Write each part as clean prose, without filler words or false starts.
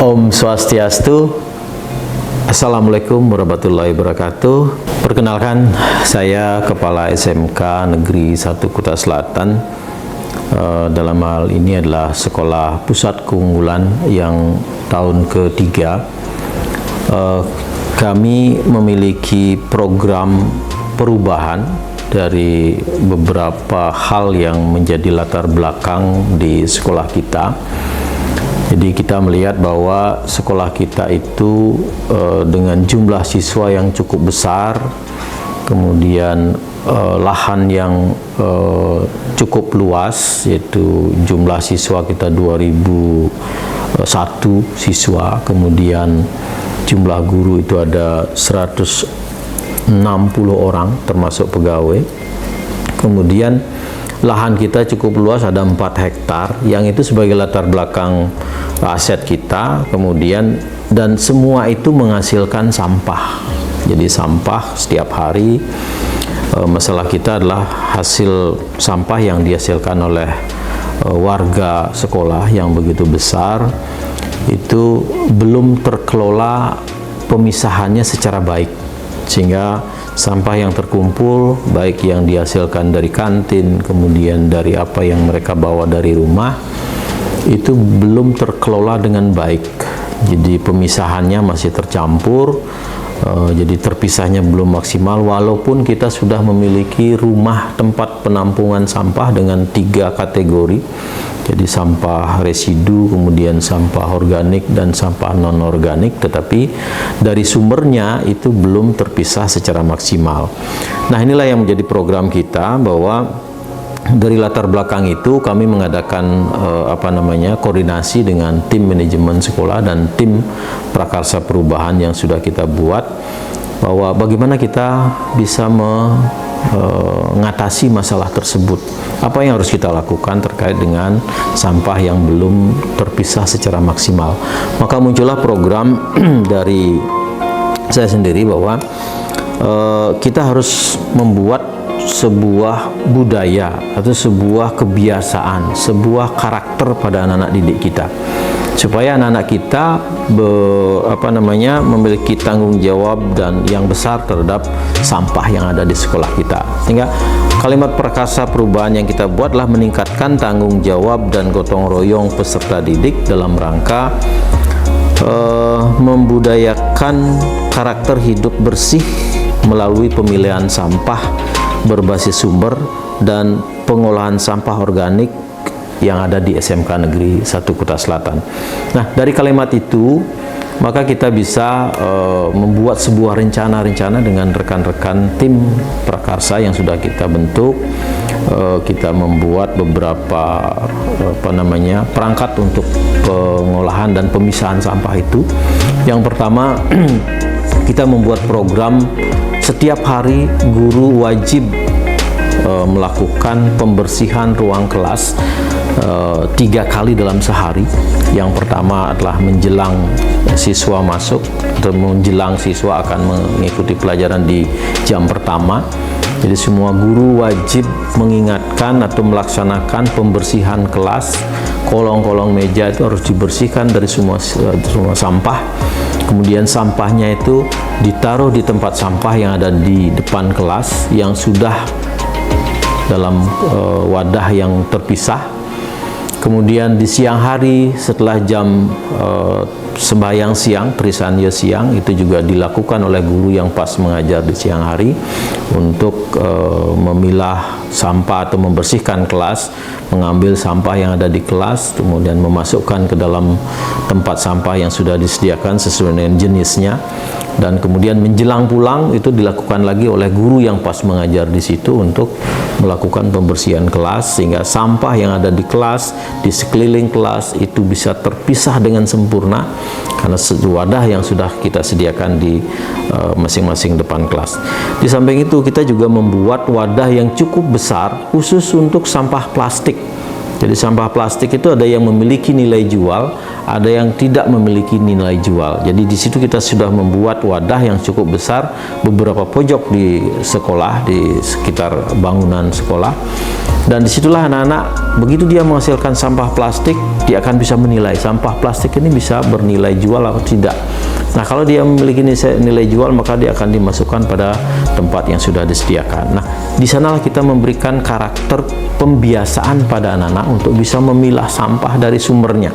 Om Swastiastu. Assalamualaikum warahmatullahi wabarakatuh. Perkenalkan, saya Kepala SMK Negeri 1 Kuta Selatan. Dalam hal ini adalah Sekolah Pusat Keunggulan yang tahun ketiga. Kami memiliki program perubahan dari beberapa hal yang menjadi latar belakang di sekolah kita. Jadi kita melihat bahwa sekolah kita itu dengan jumlah siswa yang cukup besar, kemudian lahan yang cukup luas, yaitu jumlah siswa kita 2001 siswa, kemudian jumlah guru itu ada 160 orang termasuk pegawai. Kemudian lahan kita cukup luas, ada 4 hektar, yang itu sebagai latar belakang aset kita. Kemudian dan semua itu menghasilkan sampah. Jadi sampah setiap hari, masalah kita adalah hasil sampah yang dihasilkan oleh warga sekolah yang begitu besar, itu belum terkelola pemisahannya secara baik, sehingga sampah yang terkumpul, baik yang dihasilkan dari kantin, kemudian dari apa yang mereka bawa dari rumah, itu belum terkelola dengan baik. Jadi pemisahannya masih tercampur, jadi terpisahnya belum maksimal, walaupun kita sudah memiliki rumah tempat penampungan sampah dengan 3 kategori. Jadi sampah residu, kemudian sampah organik, dan sampah non-organik, tetapi dari sumbernya itu belum terpisah secara maksimal. Nah, inilah yang menjadi program kita, bahwa dari latar belakang itu kami mengadakan koordinasi dengan tim manajemen sekolah dan tim prakarsa perubahan yang sudah kita buat, bahwa bagaimana kita bisa mengatasi masalah tersebut. Apa yang harus kita lakukan terkait dengan sampah yang belum terpisah secara maksimal. Maka muncullah program dari saya sendiri, bahwa kita harus membuat sebuah budaya atau sebuah kebiasaan, sebuah karakter pada anak-anak didik kita, supaya anak-anak kita memiliki tanggung jawab dan yang besar terhadap sampah yang ada di sekolah kita. Sehingga kalimat prakarsa perubahan yang kita buat adalah meningkatkan tanggung jawab dan gotong royong peserta didik dalam rangka membudayakan karakter hidup bersih melalui pemilihan sampah berbasis sumber dan pengolahan sampah organik yang ada di SMK Negeri 1 Kuta Selatan. Nah, dari kalimat itu maka kita bisa membuat sebuah rencana-rencana dengan rekan-rekan tim prakarsa yang sudah kita bentuk. Kita membuat beberapa perangkat untuk pengolahan dan pemisahan sampah itu. Yang pertama, kita membuat program setiap hari guru wajib melakukan pembersihan ruang kelas 3 kali dalam sehari. Yang pertama adalah menjelang siswa masuk, atau menjelang siswa akan mengikuti pelajaran di jam pertama. Jadi semua guru wajib mengingatkan atau melaksanakan pembersihan kelas. Kolong-kolong meja itu harus dibersihkan dari semua sampah. Kemudian sampahnya itu ditaruh di tempat sampah yang ada di depan kelas, yang sudah dalam wadah yang terpisah. Kemudian di siang hari setelah jam sembahyang siang, Trisanya siang, itu juga dilakukan oleh guru yang pas mengajar di siang hari untuk memilah sampah atau membersihkan kelas, mengambil sampah yang ada di kelas, kemudian memasukkan ke dalam tempat sampah yang sudah disediakan sesuai dengan jenisnya. Dan kemudian menjelang pulang itu dilakukan lagi oleh guru yang pas mengajar di situ untuk melakukan pembersihan kelas, sehingga sampah yang ada di kelas, di sekeliling kelas itu bisa terpisah dengan sempurna karena wadah yang sudah kita sediakan di masing-masing depan kelas. Di samping itu kita juga membuat wadah yang cukup besar khusus untuk sampah plastik. Jadi sampah plastik itu ada yang memiliki nilai jual, ada yang tidak memiliki nilai jual. Jadi di situ kita sudah membuat wadah yang cukup besar, beberapa pojok di sekolah, di sekitar bangunan sekolah. Dan disitulah anak-anak, begitu dia menghasilkan sampah plastik, dia akan bisa menilai sampah plastik ini bisa bernilai jual atau tidak. Nah, kalau dia memiliki nilai jual, maka dia akan dimasukkan pada tempat yang sudah disediakan. Nah, di sanalah kita memberikan karakter pembiasaan pada anak-anak untuk bisa memilah sampah dari sumbernya.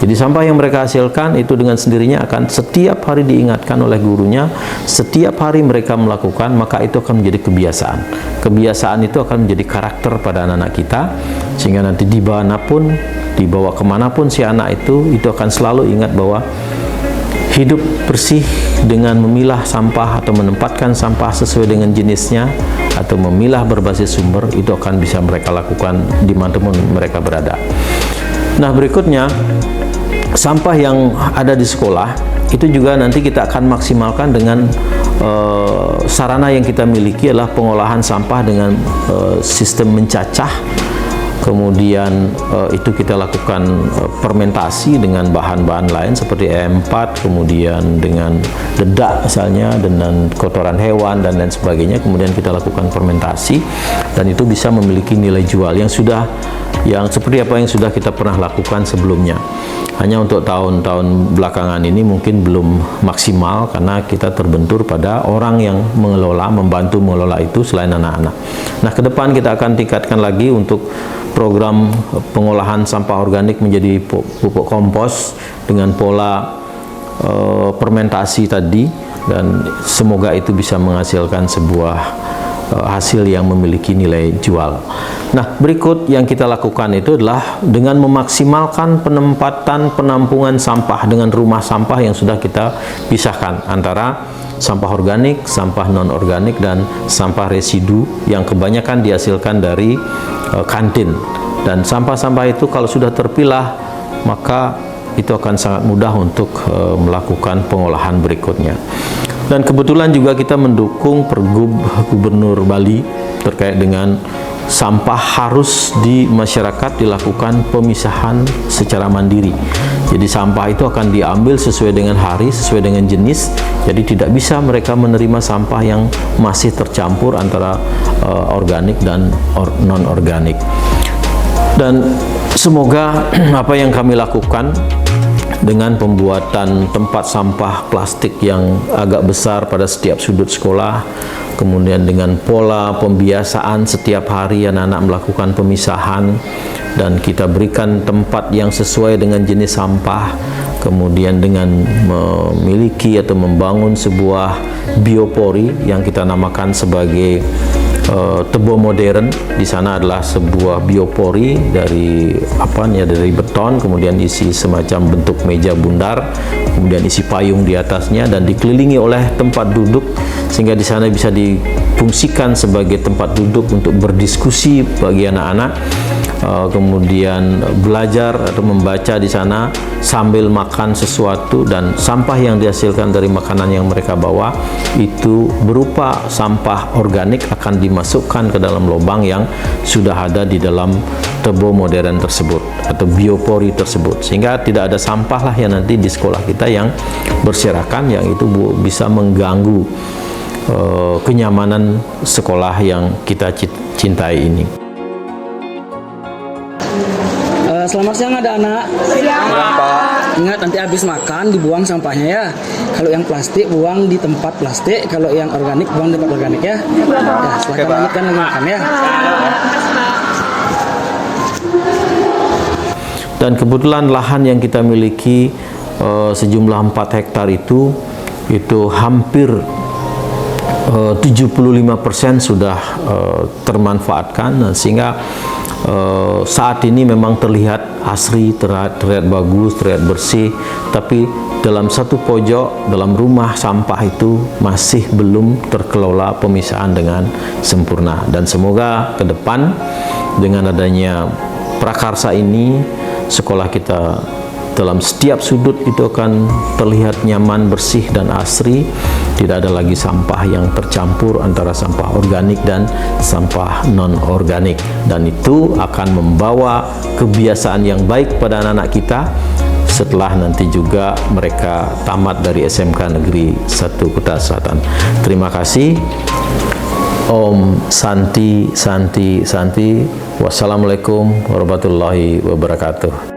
Jadi sampah yang mereka hasilkan itu dengan sendirinya akan setiap hari diingatkan oleh gurunya, setiap hari mereka melakukan, maka itu akan menjadi kebiasaan. Kebiasaan itu akan menjadi karakter pada anak-anak kita, sehingga nanti dibawa kemanapun si anak itu akan selalu ingat bahwa hidup bersih dengan memilah sampah atau menempatkan sampah sesuai dengan jenisnya atau memilah berbasis sumber, itu akan bisa mereka lakukan dimanapun mereka berada. Nah, berikutnya, sampah yang ada di sekolah itu juga nanti kita akan maksimalkan dengan sarana yang kita miliki adalah pengolahan sampah dengan sistem mencacah. Kemudian itu kita lakukan fermentasi dengan bahan-bahan lain seperti E4, kemudian dengan dedak misalnya, dengan kotoran hewan dan lain sebagainya. Kemudian kita lakukan fermentasi dan itu bisa memiliki nilai jual yang seperti apa yang sudah kita pernah lakukan sebelumnya. Hanya untuk tahun-tahun belakangan ini mungkin belum maksimal karena kita terbentur pada orang yang membantu mengelola itu selain anak-anak. Nah, ke depan kita akan tingkatkan lagi untuk program pengolahan sampah organik menjadi pupuk kompos dengan pola fermentasi tadi, dan semoga itu bisa menghasilkan sebuah hasil yang memiliki nilai jual. Nah, berikut yang kita lakukan itu adalah dengan memaksimalkan penempatan penampungan sampah dengan rumah sampah yang sudah kita pisahkan antara sampah organik, sampah non-organik, dan sampah residu yang kebanyakan dihasilkan dari kantin. Dan sampah-sampah itu kalau sudah terpilah, maka itu akan sangat mudah untuk melakukan pengolahan berikutnya. Dan kebetulan juga kita mendukung Pergub Gubernur Bali terkait dengan sampah harus di masyarakat dilakukan pemisahan secara mandiri. Jadi sampah itu akan diambil sesuai dengan hari, sesuai dengan jenis. Jadi tidak bisa mereka menerima sampah yang masih tercampur antara organik dan non-organik. Dan semoga apa yang kami lakukan dengan pembuatan tempat sampah plastik yang agak besar pada setiap sudut sekolah, kemudian dengan pola pembiasaan setiap hari anak-anak melakukan pemisahan, dan kita berikan tempat yang sesuai dengan jenis sampah, kemudian dengan memiliki atau membangun sebuah biopori yang kita namakan sebagai tebo modern. Di sana adalah sebuah biopori dari beton, kemudian isi semacam bentuk meja bundar, kemudian isi payung di atasnya dan dikelilingi oleh tempat duduk, sehingga di sana bisa difungsikan sebagai tempat duduk untuk berdiskusi bagi anak-anak, kemudian belajar atau membaca di sana sambil makan sesuatu, dan sampah yang dihasilkan dari makanan yang mereka bawa itu berupa sampah organik akan dimasukkan ke dalam lubang yang sudah ada di dalam tebo modern tersebut atau biopori tersebut, sehingga tidak ada sampah lah yang nanti di sekolah kita yang berserakan, yang itu bisa mengganggu kenyamanan sekolah yang kita cintai ini. Selamat siang anak-anak. Siang, Pak. Ingat, nanti habis makan dibuang sampahnya ya. Kalau yang plastik buang di tempat plastik, kalau yang organik buang di tempat organik ya. Ya, silakan lanjutkan lagi makan ya. Dan kebetulan lahan yang kita miliki sejumlah 4 hektar itu hampir 75% sudah termanfaatkan, sehingga saat ini memang terlihat asri, terlihat bagus, terlihat bersih, tapi dalam satu pojok dalam rumah sampah itu masih belum terkelola pemisahan dengan sempurna. Dan semoga ke depan dengan adanya prakarsa ini, sekolah kita dalam setiap sudut itu akan terlihat nyaman, bersih, dan asri. Tidak ada lagi sampah yang tercampur antara sampah organik dan sampah non-organik, dan itu akan membawa kebiasaan yang baik pada anak-anak kita setelah nanti juga mereka tamat dari SMK Negeri 1 Kuta Selatan. Terima kasih. Om Santi Santi Santi. Wassalamualaikum warahmatullahi wabarakatuh.